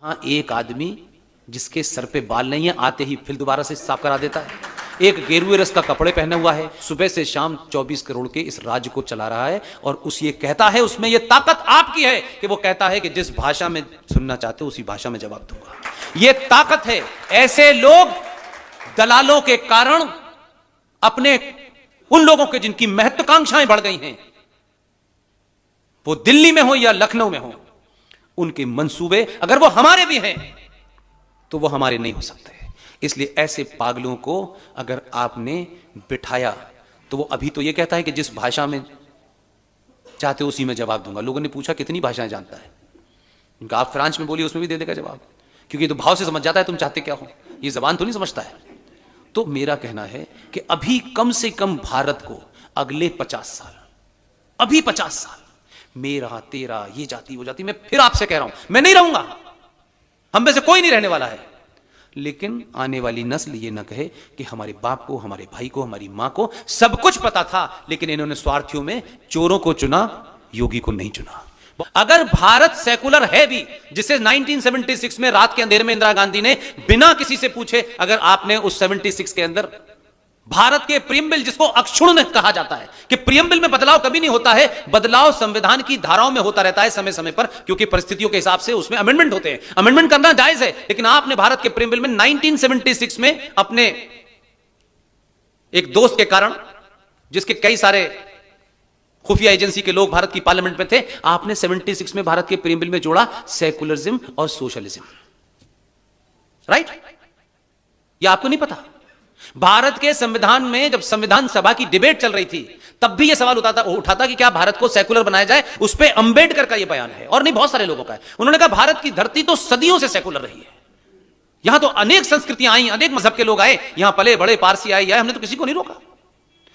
हाँ, एक आदमी जिसके सर पे बाल नहीं है आते ही फिर दोबारा से साफ करा देता है। एक गेरुए रस का कपड़े पहने हुआ है, सुबह से शाम 24 करोड़ के इस राज्य को चला रहा है और उस ये कहता है, उसमें ये ताकत आपकी है कि वो कहता है कि जिस भाषा में सुनना चाहते हो उसी भाषा में जवाब दूंगा। ये ताकत है। ऐसे लोग दलालों के कारण अपने उन लोगों के जिनकी महत्वाकांक्षाएं बढ़ गई हैं, वो दिल्ली में हो या लखनऊ में हो, उनके मंसूबे अगर वो हमारे भी हैं तो वो हमारे नहीं हो सकते। इसलिए ऐसे पागलों को अगर आपने बिठाया तो वो अभी तो ये कहता है कि जिस भाषा में चाहते हो उसी में जवाब दूंगा। लोगों ने पूछा कितनी भाषाएं जानता है, उनका आप फ्रांस में बोलिए उसमें भी दे देगा जवाब, क्योंकि तो भाव से समझ जाता है तुम चाहते क्या हो। ये जबान तो नहीं समझता है। तो मेरा कहना है कि अभी कम से कम भारत को अगले 50 साल, अभी 50 साल, मेरा तेरा ये जाति वो जाति, मैं फिर आपसे कह रहा हूं मैं नहीं रहूंगा, हम में से कोई नहीं रहने वाला है। लेकिन आने वाली नस्ल ये ना कहे कि हमारे बाप को, हमारे भाई को, हमारी मां को सब कुछ पता था लेकिन इन्होंने स्वार्थियों में चोरों को चुना, योगी को नहीं चुना। अगर भारत सेकुलर है भी, जिसे 1976 में रात के अंधेरे में इंदिरा गांधी ने बिना किसी से पूछे, अगर आपने उस 76 के अंदर भारत के प्रियम्बल, जिसको अक्षुण्ण कहा जाता है कि प्रियम्बल में बदलाव कभी नहीं होता है, बदलाव संविधान की धाराओं में होता रहता है समय समय पर, क्योंकि परिस्थितियों के हिसाब से उसमें अमेंडमेंट होते हैं। अमेंडमेंट करना जायज है, लेकिन आपने भारत के प्रियम्बल में 1976 में अपने एक दोस्त के कारण, जिसके कई सारे खुफिया एजेंसी के लोग भारत की पार्लियामेंट में थे, आपने 76 में भारत के प्रियम्बल में जोड़ा सेकुलरिज्म और सोशलिज्म। राइट? यह आपको नहीं पता? भारत के संविधान में जब संविधान सभा की डिबेट चल रही थी तब भी यह सवाल उठा था कि क्या भारत को सेकुलर बनाया जाए। उस पर अंबेडकर का यह बयान है और नहीं बहुत सारे लोगों का है। उन्होंने कहा भारत की धरती तो सदियों से सेकुलर रही है, यहां तो अनेक संस्कृतियां आई, अनेक मजहब के लोग आए, यहां पले बड़े पारसी आए, हमने तो किसी को नहीं रोका।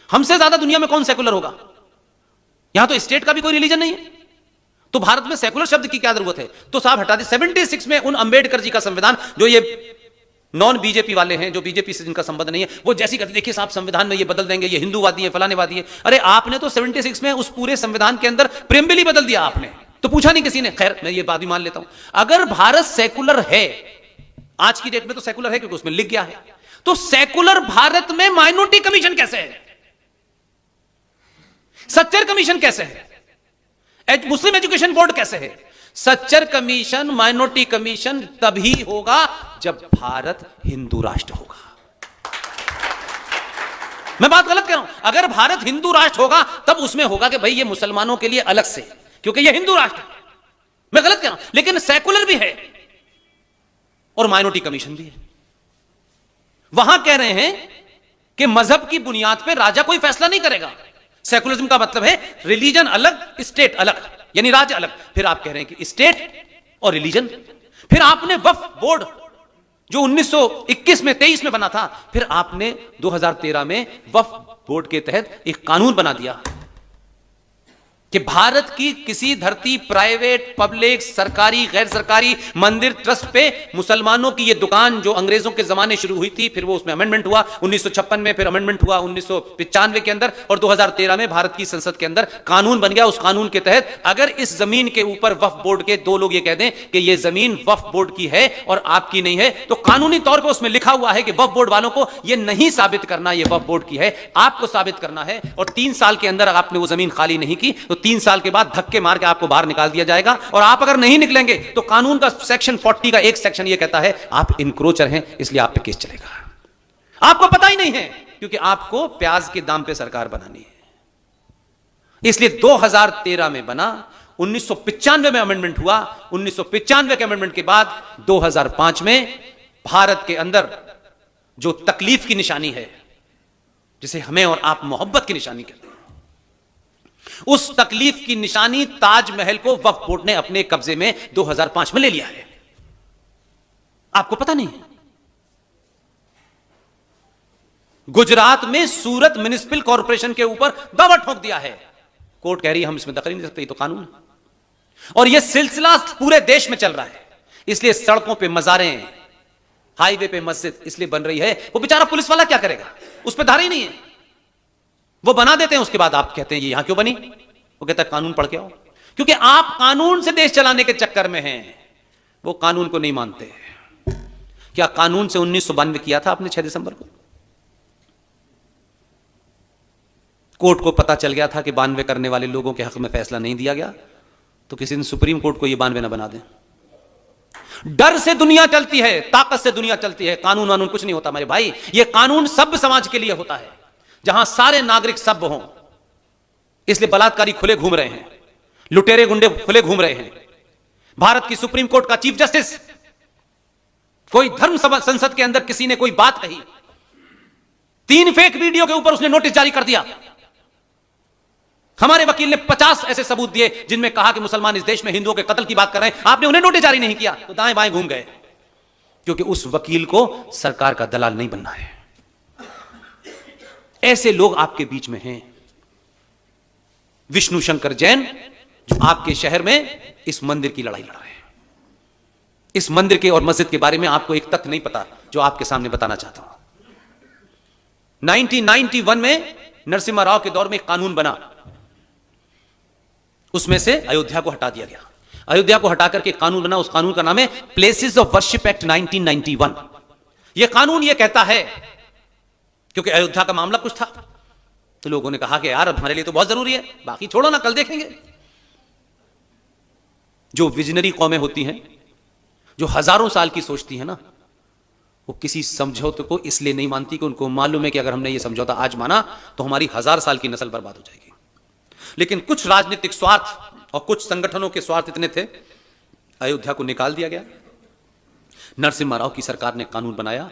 हमसे ज्यादा दुनिया में कौन सेकुलर होगा? यहां तो स्टेट का भी कोई रिलीजन नहीं है, तो भारत में सेकुलर शब्द की क्या जरूरत है? तो साहब हटा दी। 76 में उन अंबेडकर जी का संविधान, जो ये नॉन बीजेपी वाले हैं, जो बीजेपी से जिनका संबंध नहीं है, वो जैसी कहते देखिए साहब संविधान में ये बदल देंगे, ये हिंदूवादी है, फलानेवादी है। अरे आपने तो 76 में उस पूरे संविधान के अंदर प्रियम्बल ही बदल दिया आपने, तो पूछा नहीं किसी ने। खैर मैं ये बात भी मान लेता हूं, अगर भारत सेकुलर है, आज की डेट में तो सेकुलर है क्योंकि उसमें लिख गया है, तो सेकुलर भारत में माइनॉरिटी कमीशन कैसे है? सच्चर कमीशन कैसे है? मुस्लिम एजुकेशन बोर्ड कैसे है? सच्चर कमीशन, माइनॉरिटी कमीशन तभी होगा जब भारत हिंदू राष्ट्र होगा। मैं बात गलत कह रहा हूं? अगर भारत हिंदू राष्ट्र होगा तब उसमें होगा कि भाई ये मुसलमानों के लिए अलग से, क्योंकि ये हिंदू राष्ट्र है। मैं गलत कह रहा हूं? लेकिन सेकुलर भी है और माइनॉरिटी कमीशन भी है। वहां कह रहे हैं कि मजहब की बुनियाद पर राजा कोई फैसला नहीं करेगा। सेकुलरिज्म का मतलब है रिलीजन अलग, स्टेट अलग, यानी राज्य अलग। फिर आप कह रहे हैं कि स्टेट और रिलीजन। फिर आपने वक्फ बोर्ड जो 1921 में 23 में बना था, फिर आपने 2013 में वक्फ बोर्ड के तहत एक कानून बना दिया कि भारत की किसी धरती, प्राइवेट, पब्लिक, सरकारी, गैर सरकारी, मंदिर, ट्रस्ट पे मुसलमानों की ये दुकान जो अंग्रेजों के जमाने शुरू हुई थी, फिर वो उसमें अमेंडमेंट हुआ 1956 में, फिर अमेंडमेंट हुआ 1995 के अंदर, और 2013 में भारत की संसद के अंदर कानून बन गया। उस कानून के तहत अगर इस जमीन के ऊपर वक्फ बोर्ड के दो लोग ये कह दें कि ये जमीन वक्फ बोर्ड की है और आपकी नहीं है, तो कानूनी तौर पर उसमें लिखा हुआ है कि वक्फ बोर्ड वालों को ये नहीं साबित करना ये वक्फ बोर्ड की है, आपको साबित करना है। और 3 साल के अंदर आपने वो जमीन खाली नहीं की तो 3 साल के बाद धक्के मार के आपको बाहर निकाल दिया जाएगा। और आप अगर नहीं निकलेंगे तो कानून का सेक्शन 40 का एक सेक्शन ये कहता है आप इनक्रोचर हैं, इसलिए आप पे केस चलेगा। आपको पता ही नहीं है क्योंकि आपको प्याज के दाम पे सरकार बनानी है। इसलिए 2013 में बना, 1995 में अमेंडमेंट हुआ, 1995 के अमेंडमेंट के बाद 2005 में भारत के अंदर जो तकलीफ की निशानी है, जिसे हमें और आप मोहब्बत की निशानी कहते हैं, उस तकलीफ की निशानी ताजमहल को वक्फ बोर्ड ने अपने कब्जे में 2005 में ले लिया है। आपको पता नहीं? गुजरात में सूरत म्युनिसिपल कॉर्पोरेशन के ऊपर दावा ठोक दिया है, कोर्ट कह रही है हम इसमें दखल नहीं दे सकते, ये तो कानून है। और यह सिलसिला पूरे देश में चल रहा है। इसलिए सड़कों पे मज़ारें, हाईवे पे मस्जिद इसलिए बन रही है। वो बेचारा पुलिस वाला क्या करेगा? उस पर धारा ही नहीं है, वो बना देते हैं। उसके बाद आप कहते हैं ये यहां क्यों बनी? वो कहता है कानून पढ़ के आओ। क्योंकि आप कानून से देश चलाने के चक्कर में हैं। वो कानून को नहीं मानते। क्या कानून से 1992 किया था आपने 6 दिसंबर को? कोर्ट को पता चल गया था कि 92 करने वाले लोगों के हक में फैसला नहीं दिया गया, तो किसी दिन सुप्रीम कोर्ट को यह 92 ना बना दें। डर से दुनिया चलती है, ताकत से दुनिया चलती है। कानून वानून कुछ नहीं होता मेरे भाई। यह कानून सभ्य समाज के लिए होता है, जहां सारे नागरिक सभ्य हों। इसलिए बलात्कारी खुले घूम रहे हैं, लुटेरे गुंडे खुले घूम रहे हैं। भारत की सुप्रीम कोर्ट का चीफ जस्टिस, कोई धर्म संसद के अंदर किसी ने कोई बात कही, 3 फेक वीडियो के ऊपर उसने नोटिस जारी कर दिया। हमारे वकील ने 50 ऐसे सबूत दिए जिनमें कहा कि मुसलमान इस देश में हिंदुओं के कत्ल की बात कर रहे हैं, आपने उन्हें नोटिस जारी नहीं किया, तो दाएं बाएं घूम गए। क्योंकि उस वकील को सरकार का दलाल नहीं बनना है। ऐसे लोग आपके बीच में हैं। विष्णु शंकर जैन, जो आपके शहर में इस मंदिर की लड़ाई लड़ रहे हैं। इस मंदिर के और मस्जिद के बारे में आपको एक तथ्य नहीं पता, जो आपके सामने बताना चाहता हूं। 1991 में नरसिम्हा राव के दौर में एक कानून बना, उसमें से अयोध्या को हटा दिया गया। अयोध्या को हटाकर के कानून बना, उस कानून का नाम है प्लेसेस ऑफ वर्शिप एक्ट 1991। यह कानून यह कहता है, क्योंकि अयोध्या का मामला कुछ था, तो लोगों ने कहा कि यार अब हमारे लिए तो बहुत जरूरी है, बाकी छोड़ो ना, कल देखेंगे। जो विजनरी कौमें होती हैं, जो हजारों साल की सोचती है ना, वो किसी समझौते को इसलिए नहीं मानती कि उनको मालूम है कि अगर हमने ये समझौता आज माना तो हमारी 1000 साल की नस्ल बर्बाद हो जाएगी। लेकिन कुछ राजनीतिक स्वार्थ और कुछ संगठनों के स्वार्थ इतने थे, अयोध्या को निकाल दिया गया। नरसिम्हा राव की सरकार ने कानून बनाया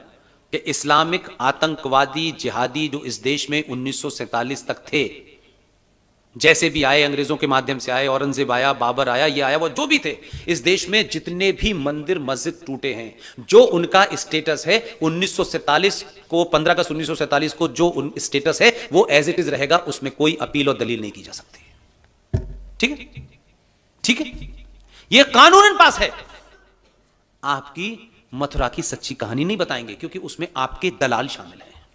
कि इस्लामिक आतंकवादी जिहादी जो इस देश में 1947 तक थे, जैसे भी आए, अंग्रेजों के माध्यम से आए, औरंगजेब आया, बाबर आया, ये आया, वो जो भी थे, इस देश में जितने भी मंदिर मस्जिद टूटे हैं, जो उनका स्टेटस है 1947 को, 15 अगस्त 1947 को जो स्टेटस है वो एज इट इज रहेगा, उसमें कोई अपील और दलील नहीं की जा सकती। ठीक है, ठीक है, ये कानूनन पास है। आपकी मथुरा की सच्ची कहानी नहीं बताएंगे, क्योंकि उसमें आपके दलाल शामिल हैं।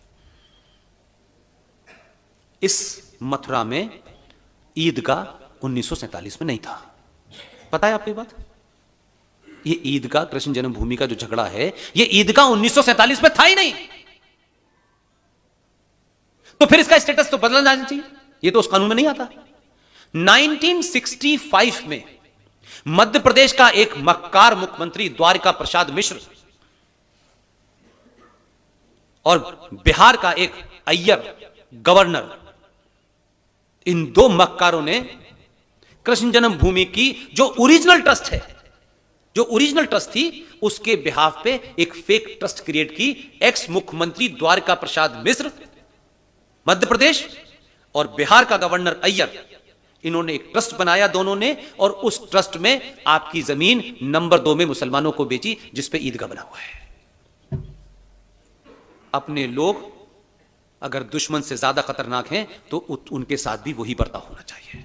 इस मथुरा में ईदगाह 1947 में नहीं था, पता है आपको ये बात? ये ईदगाह, कृष्ण जन्मभूमि का जो झगड़ा है, ये ईदगाह 1947 में था ही नहीं। तो फिर इसका स्टेटस तो बदलना चाहिए, ये तो उस कानून में नहीं आता। 1965 में मध्य प्रदेश का एक मक्कार मुख्यमंत्री द्वारिका प्रसाद मिश्र और बिहार का एक अय्यर गवर्नर, इन 2 मक्कारों ने कृष्ण जन्मभूमि की जो ओरिजिनल ट्रस्ट है, जो ओरिजिनल ट्रस्ट थी, उसके बिहाफ पे एक फेक ट्रस्ट क्रिएट की। एक्स मुख्यमंत्री द्वारिका प्रसाद मिश्र मध्य प्रदेश और बिहार का गवर्नर अय्यर, इन्होंने एक ट्रस्ट बनाया दोनों ने, और उस ट्रस्ट में आपकी जमीन नंबर 2 में मुसलमानों को बेची, जिसपे ईदगाह बना हुआ है। अपने लोग अगर दुश्मन से ज्यादा खतरनाक हैं तो उनके साथ भी वही बर्ताव होना चाहिए।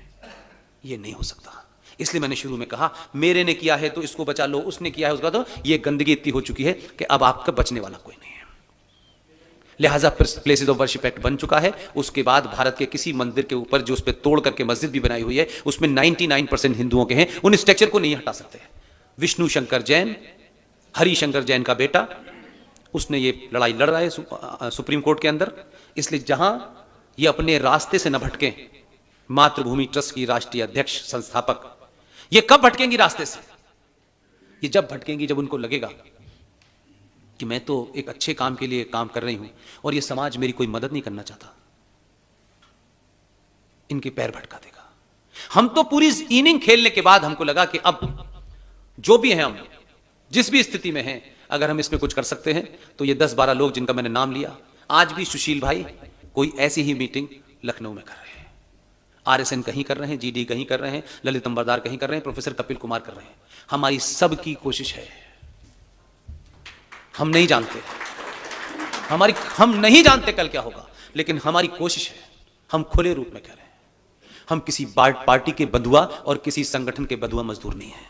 यह नहीं हो सकता। इसलिए मैंने शुरू में कहा, मेरे ने किया है तो इसको बचा लो, उसने किया है उसका, तो यह गंदगी इतनी हो चुकी है कि अब आपका बचने वाला कोई नहीं है। लिहाजा प्लेसेस ऑफ वर्शिप एक्ट बन चुका है। उसके बाद भारत के किसी मंदिर के ऊपर जो उस पर तोड़ करके मस्जिद भी बनाई हुई है, उसमें 99% हिंदुओं के हैं, उन स्ट्रक्चर को नहीं हटा सकते। विष्णु शंकर जैन, हरिशंकर जैन का बेटा, उसने ये लड़ाई लड़ रहा है सुप्रीम कोर्ट के अंदर। इसलिए जहां ये अपने रास्ते से न भटके, मातृभूमि ट्रस्ट की राष्ट्रीय अध्यक्ष संस्थापक, ये कब भटकेंगी रास्ते से? ये जब भटकेंगी जब उनको लगेगा कि मैं तो एक अच्छे काम के लिए काम कर रही हूं और ये समाज मेरी कोई मदद नहीं करना चाहता। इनके पैर भटका देगा। हम तो पूरी इनिंग खेलने के बाद हमको लगा कि अब जो भी हैं, हम जिस भी स्थिति में हैं, अगर हम इसमें कुछ कर सकते हैं तो ये 10-12 लोग जिनका मैंने नाम लिया, आज भी सुशील भाई कोई ऐसी ही मीटिंग लखनऊ में कर रहे हैं, आरएसएन कहीं कर रहे हैं, जीडी कहीं कर रहे हैं, ललित अंबरदार कहीं कर रहे हैं, प्रोफेसर कपिल कुमार कर रहे हैं। हमारी सबकी कोशिश है, हम नहीं जानते, हम नहीं जानते कल क्या होगा, लेकिन हमारी कोशिश है, हम खुले रूप में कह रहे हैं, हम किसी पार्टी के बंधुआ और किसी संगठन के बंधुआ मजदूर नहीं है।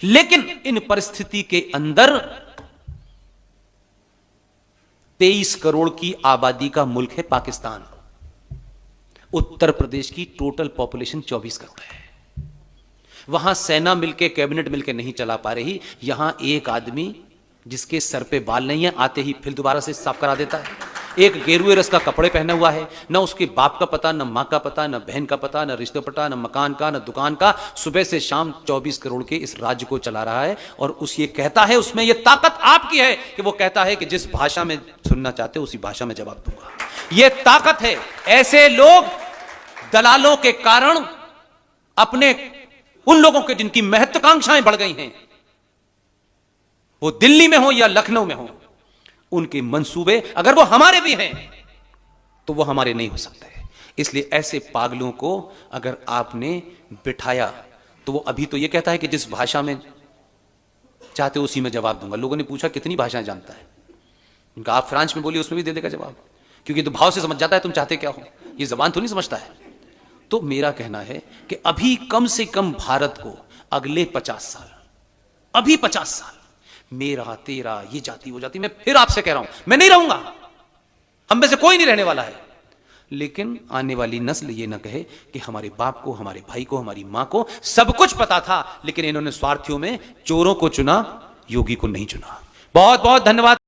लेकिन इन परिस्थिति के अंदर 23 करोड़ की आबादी का मुल्क है पाकिस्तान। उत्तर प्रदेश की टोटल पॉपुलेशन 24 करोड़ है। वहां सेना मिलके, कैबिनेट मिलके नहीं चला पा रही। यहां एक आदमी जिसके सर पे बाल नहीं है, आते ही फिर दोबारा से साफ करा देता है। एक गेरुए रस का कपड़े पहना हुआ है, ना उसके बाप का पता, ना माँ का पता, ना बहन का पता, ना रिश्ते का पता, ना मकान का, ना दुकान का। सुबह से शाम 24 करोड़ के इस राज्य को चला रहा है। और उस ये कहता है, उसमें ये ताकत आपकी है कि वो कहता है कि जिस भाषा में सुनना चाहते हो उसी भाषा में जवाब दूंगा। ये ताकत है। ऐसे लोग दलालों के कारण अपने उन लोगों के जिनकी महत्वाकांक्षाएं बढ़ गई हैं, वो दिल्ली में हो या लखनऊ में हो, उनके मंसूबे अगर वो हमारे भी हैं तो वो हमारे नहीं हो सकते। इसलिए ऐसे पागलों को अगर आपने बिठाया तो वो अभी तो ये कहता है कि जिस भाषा में चाहते हो उसी में जवाब दूंगा। लोगों ने पूछा कितनी भाषाएं जानता है, उनका आप फ्रांस में बोलिए उसमें भी दे देगा जवाब, क्योंकि तो भाव से समझ जाता है तुम चाहते क्या हो। ये जबान तो नहीं समझता है। तो मेरा कहना है कि अभी कम से कम भारत को अगले 50 साल, अभी 50 साल मेरा तेरा, ये जाति वो जाति, मैं फिर आपसे कह रहा हूं मैं नहीं रहूंगा, हम में से कोई नहीं रहने वाला है। लेकिन आने वाली नस्ल ये ना कहे कि हमारे बाप को, हमारे भाई को, हमारी मां को सब कुछ पता था, लेकिन इन्होंने स्वार्थियों में चोरों को चुना, योगी को नहीं चुना। बहुत बहुत धन्यवाद।